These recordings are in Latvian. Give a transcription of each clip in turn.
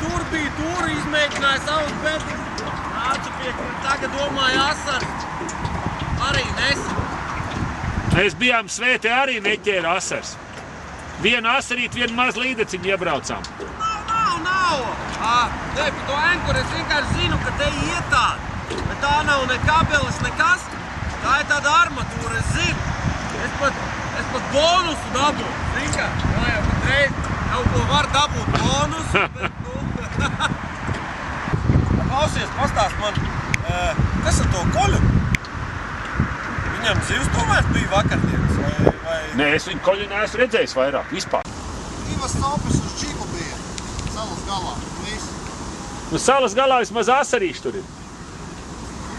tur bija, tur izmēģināja savus bedrus. Nācu pie, tagad domāju asars. Arī nesa. Mēs bijām svētē, arī neķēra asars. Vienu asarīt, vienu maz līdeciņu iebraucām. Nav. Te, pa to enkuru es vienkārši zinu, ka te iet tāda. Bet tā nav ne kabeles, nekas. Tā ir tāda armatūra, es zinu. Es pat bonusu dabūtu, zini kā? Jā, jau patreiz kaut ko var dabūt bonusu, bet Klausies, pastāst man, kas ar to koļu? Viņam zivs tomēr bija vakardienas, vai... Nē, es viņu koļu neesmu redzējis vairāk, vispār. Divas taupes uz čiku bija, salas galā, visi. Nu, salas galā vismaz asarīši tur ir.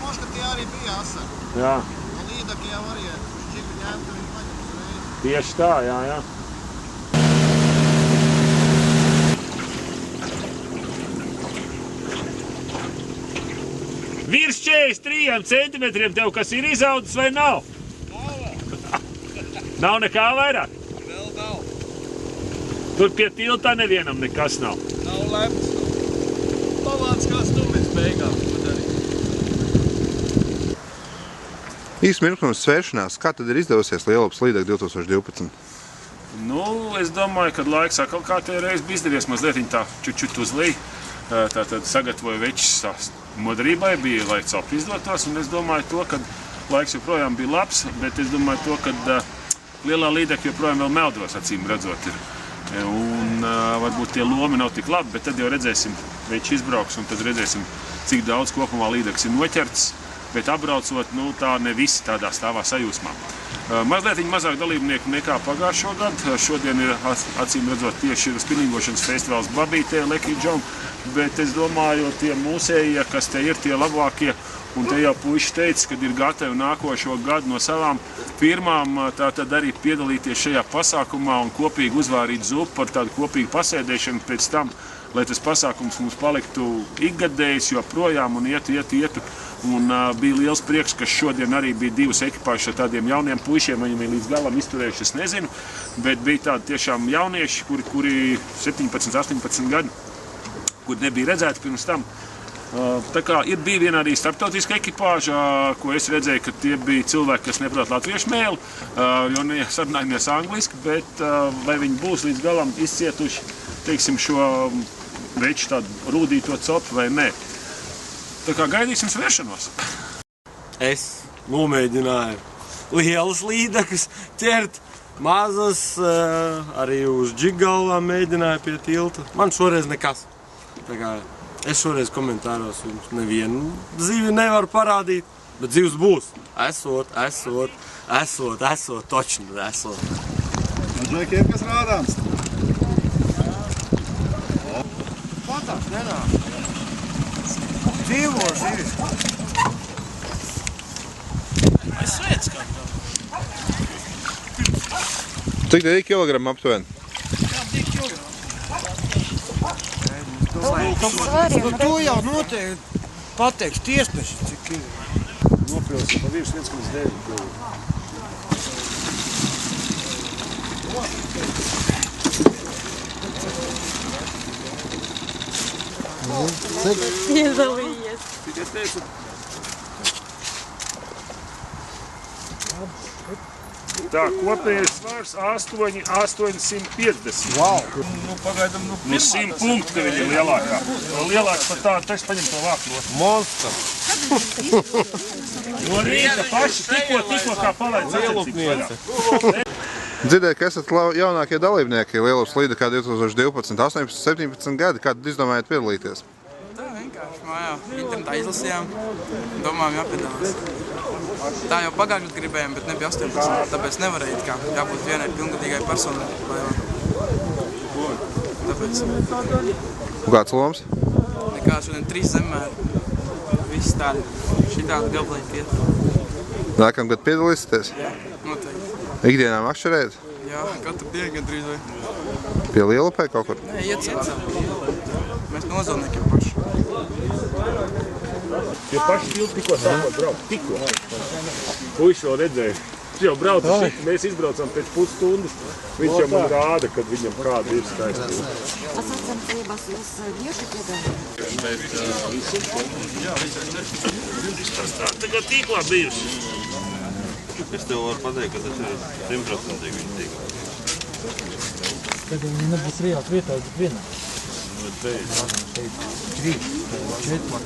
Moš, ka tie arī bija asari. Jā. No līdaki jau arī uz čiku ņēma, ka viņi paņem uzreiz. Tieši tā, jā. Virs 43 centimetriem tev kas ir izaudzis vai nav? Nav nekā vairāk? Vēl nav. Tur pie tiltā nevienam nekas nav. Nav lepts. Pavāds kā stumits beigām. Īsti mirkli pirms svēršanās, kā tad ir izdevusies Lielupas līdaka 2012? Nu, es domāju, ka laiks atkal kā te reiz bija izdevies mazliet tā čučut uz leju. Tātad sagatavoju večus modrībai, bija lai copi izdotos, un es domāju to, ka laiks joprojām bija labs, bet es domāju to, ka lielā līdeka joprojām vēl meldos, acīm redzot ir. Un varbūt tie lomi nav tik labi, bet tad jau redzēsim, veči izbrauks, un tad redzēsim, cik daudz kopumā līdeks ir noķerts, bet apbraucot, nu tā ne visi tādā stāvā sajūsmā. Mazliet mazāk dalībnieku nekā pagājušo gadu. Šodien ir, acīm redzot, tieši spinningošanas festivāls Babītē, Lekī Džom, bet es domāju, tie mūsējie, kas te ir tie labākie, un te jau puiši teica, kad ir gatavi nākošo gadu no savām firmām, tātad arī piedalīties šajā pasākumā un kopīgi uzvārīt zupu par tādu kopīgu pasēdēšanu pēc tam, lai tas pasākums mums paliktu ikgadējs joprojām un ietu. Un bija liels prieks, ka šodien arī bija divas ekipāžas ar tādiem jauniem puišiem, viņiem līdz galam izturējuši, es nezinu, bet bija tādi tiešām jaunieši, kuri 17, 18 gadu, kuri nebija redzēti pirms tam. Tā kā bija viena arī starptautiska ekipāža, ko es redzēju, ka tie bija cilvēki, kas neprot latviešu mēli, jo sarunājamies angliski, bet vai viņi būs līdz galam izcietuši, teiksim, šo veču tādu rūdīto copu vai nē. Tā kā gaidīsim svēršanos. Es nomēģināju lielas līdekas ķert, mazas, arī uz džiggalvām mēģināju pie tilta. Man šoreiz nekas. Tā kā es šoreiz komentāros jums nevienu zivi nevaru parādīt, bet zivs būs. Esot, točni esot. Mažēkiem, kas rādāms? Patās, nenāk. Dzīvo zivis. Es svēc kā tā. Cik te ir kilogramu aptuveni? Jā, 2 kilogramu. Tu jau noteikti pateiks tiesneši, cik ir. Nopilsim pa virs 1,9 kg. Iedalījies. Es teicu, tā, kopējais svars 850. Wow! Nu, pagaidam, Nu, 100 punktu, ka viņi ir lielākā. Lielāks par tādu, taču paņem to vāklos. Monster! No rīta paši tikko kā palaid sacensības. Dzirdēju, ka esat jaunākie dalībnieki Lielupas līdakā 2012, 18, 17 gadi. Kā tad izdomājat piedalīties? Tā vienkārši mājā internetā izlasījām, domājām jāpiedalās. Tā jau pagājušajā gribējām, bet nebija 18, tāpēc nevarēja it kā jābūt vienai pilngadīgai personai. Tāpēc. Un kāds loms? Nekā šodien 3 zemmēri. Viss tādi, šitādi gablīgi iet. Nākamgad piedalīsieties? Jā, noteikti. Ikdienā makšķerēt? Jā, katru dienu gandrīz vai. Pie Lielupē kaut kur? Nē, iet censā. Mēs nozalniekiem paši. Tie paši tilti tikko sākot braukt. Tikko. Puiši vēl redzēja. jau braucu šit, mēs izbraucām pēc pusstundas. Viņš jau man rāda, kad viņam kāda ir skaistība. А sacensībās jūs bieži piedalāties? Tā tagad tīklā bijusi. Es tev varu pateikt, ka tas ir 100% viņa tīklā. Tad viņi nebūs reāli vietā, bet vienā. Trīs, četri.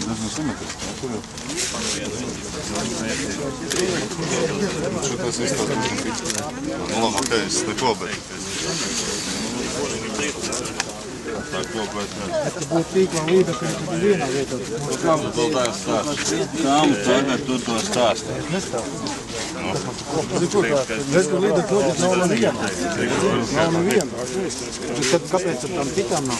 Tas ir simetriski. Tas izstādā. Labi, ok, es neko, bet... Tā kopēt. Ja būtu tīklā līdzekļi, tad ir vienā vietā. Tu vēl tā stāsti. Kam tagad tu to stāsti? Es nestāstu. Redz, ka līdzekļi nav neviena. Nav neviena. Tad kāpēc ar tām citām nav?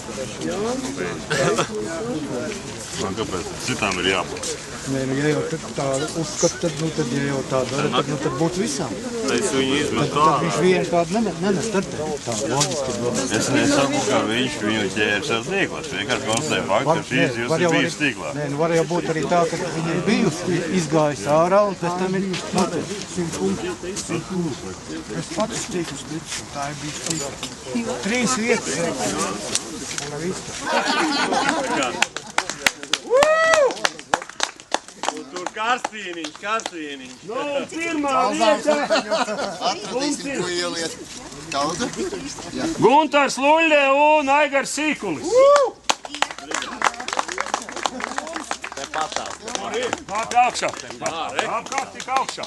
Man kāpēc? Citām ir jābūt. Nē, nu, ja jau tā uzskata, tad ja jau tā dara, tad būtu visām. Es viņu izmetu Tad viņš vienu kādu nenestartē. Tā loģiski domā. Es nesaku, ka viņš viņu ķērs ar tīklas. Vienkārši konstatēju faktu, ka šīs jūs ir bijis tīklā. Nē, nu var jau būt arī tā, ka viņa ir bijusi, izgājusi ārā un pēc tam ir notiek 100 punkti. Es pats tīklus licu, tā ir bijis tīkla. 3 vietas. Un viss. Tur karstvieniņš. Nu, pirmā vieta! Atradīsim, ko ieliet. Tauta? Guntars Luļļe un Aigars Sīkulis. Kāp augšā. Kāp tik augšā.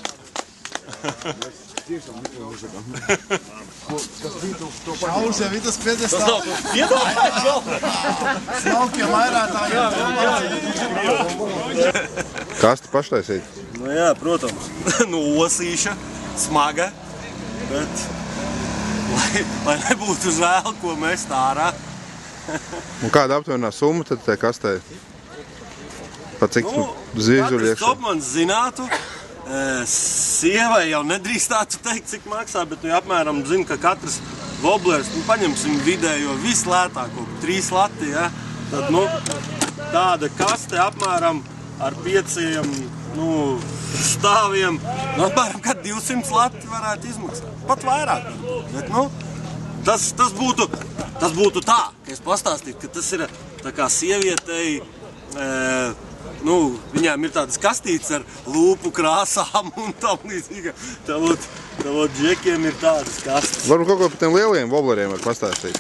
Šauls jau ir tas piedestāls. Smalkiem vairātājiem. Kasti paštaisīt? Nu jā, protams. Nu, osīša, smaga, bet lai nebūtu žēl, ko mest ārā. Un kāda aptuvenā summa tad te kastē? Pa cik zīzuļi iekšā? Katrs topmans zinātu, sievai jau nedrīkstātu teikt, cik maksā, bet nu apmēram zinu, ka katrs voblers, nu paņemsim vidējo vislētāko, 3 lati, ja? Tad, nu, tāda kaste apmēram ar 5 stāviem, nu apmēram, kad 200 lati varētu izmaksāt. Pat vairāk. Bet, nu, tas būtu tā, ka es pastāstītu, ka tas ir tā kā sievietei, viņām ir tādas kastītes ar lūpu krāsām un tam līdzīgi. Tālot džekiem ir tādas kastītes. Varbūt kaut ko par tiem lieliem wobleriem var pastāstīt.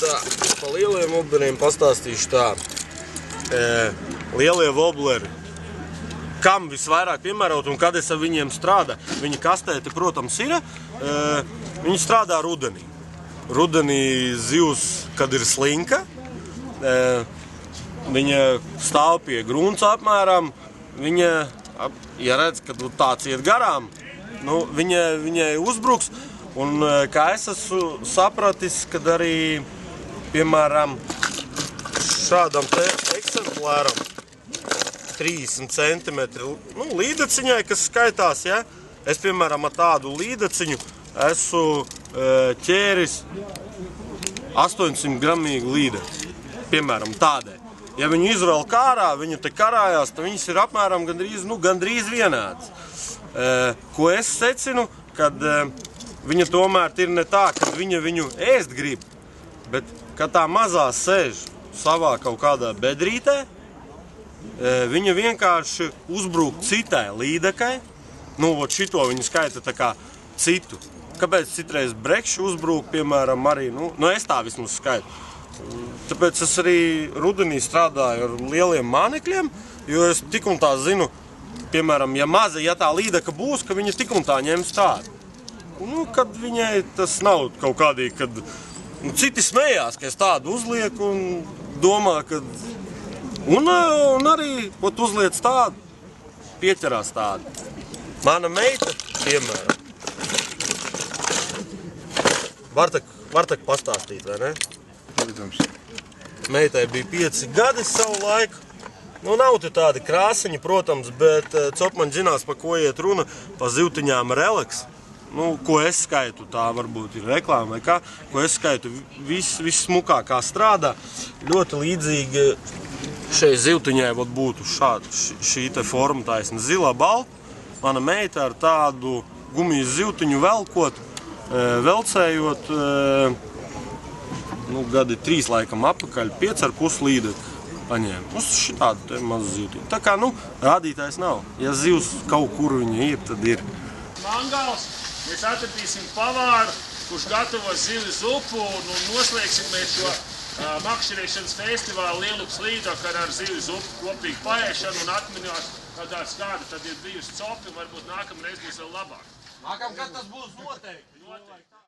Tā, pa lieliem wobleriem pastāstīšu tā. Lielie wobleri, kam visvairāk piemērot un kad es ar viņiem strādā. Viņa kastēte, protams, ir. Viņi strādā rudenī. Rudenī zivs, kad ir slinka. Viņa stāv pie grunts apmēram. Viņa, ja redz, ka tāds iet garām, nu, viņai uzbruks. Un kā es esmu sapratis, kad arī, piemēram, šādam te eksemplāram 30 cm līdaciņai, kas skaitās, ja? Es, piemēram, ar tādu līdaciņu esmu ķēris 800 gramīgu līdaci, piemēram, tādai. Ja viņu izvēl kārā, viņu te karājās, tad viņas ir apmēram gandrīz vienāds. Ko es secinu, kad viņa tomēr ir ne tā, ka viņa viņu ēst grib, bet kad tā mazā sēž savā kaut kādā bedrītē, viņa vienkārši uzbrūk citai līdekai. Nu, šito viņa skaita tā kā citu. Kāpēc citreiz brekši uzbrūk, piemēram, arī, es tā vismaz skaitu. Tāpēc es arī rudenī strādāju ar lieliem mānekļiem, jo es tik un tā zinu, piemēram, ja tā līdeka būs, ka viņa tik un tā ņems tādu. Kad viņai tas nav kaut kādīgi, kad citi smējās, ka es tādu uzlieku un domā, ka... Un arī pat uzliec tādu, pieķerās tādu. Mana meita, piemēram, var tak pastāstīt, vai ne? Protams. Meitai bija 5 gadi savu laiku. Nav te tādi krāsiņi, protams, bet Copmaņi zinās, pa ko iet runa, pa zivtiņām relaks. nu, ko es skaitu, tā varbūt ir reklāma vai kā, ko es skaitu, vissmukākā strādā, ļoti līdzīgi šai zivtiņai būtu šāda, šī te forma taisna zilā balta, mana meita ar tādu gumijas zivtiņu velkot, velcējot, nu, gadi 3 laikam apakaļ, 5,5 līdzekļu paņēma. Uz šitādu te mazu zivtiņu. Tā kā, nu, rādītājs nav. Ja zivs kaut kur viņa ir, tad ir. Mangals, mēs atradīsim pavāru, kurš gatavo zivju zupu un noslēgsim mēs šo makšķerēšanas festivālu Lielupas līdvakar ar zivju zupu kopīgi paēšanu un atmiņos kāds kāda tad ir bijusi copi, varbūt nākamreiz būs vēl labāk. Nākamgad tas būs noteikti.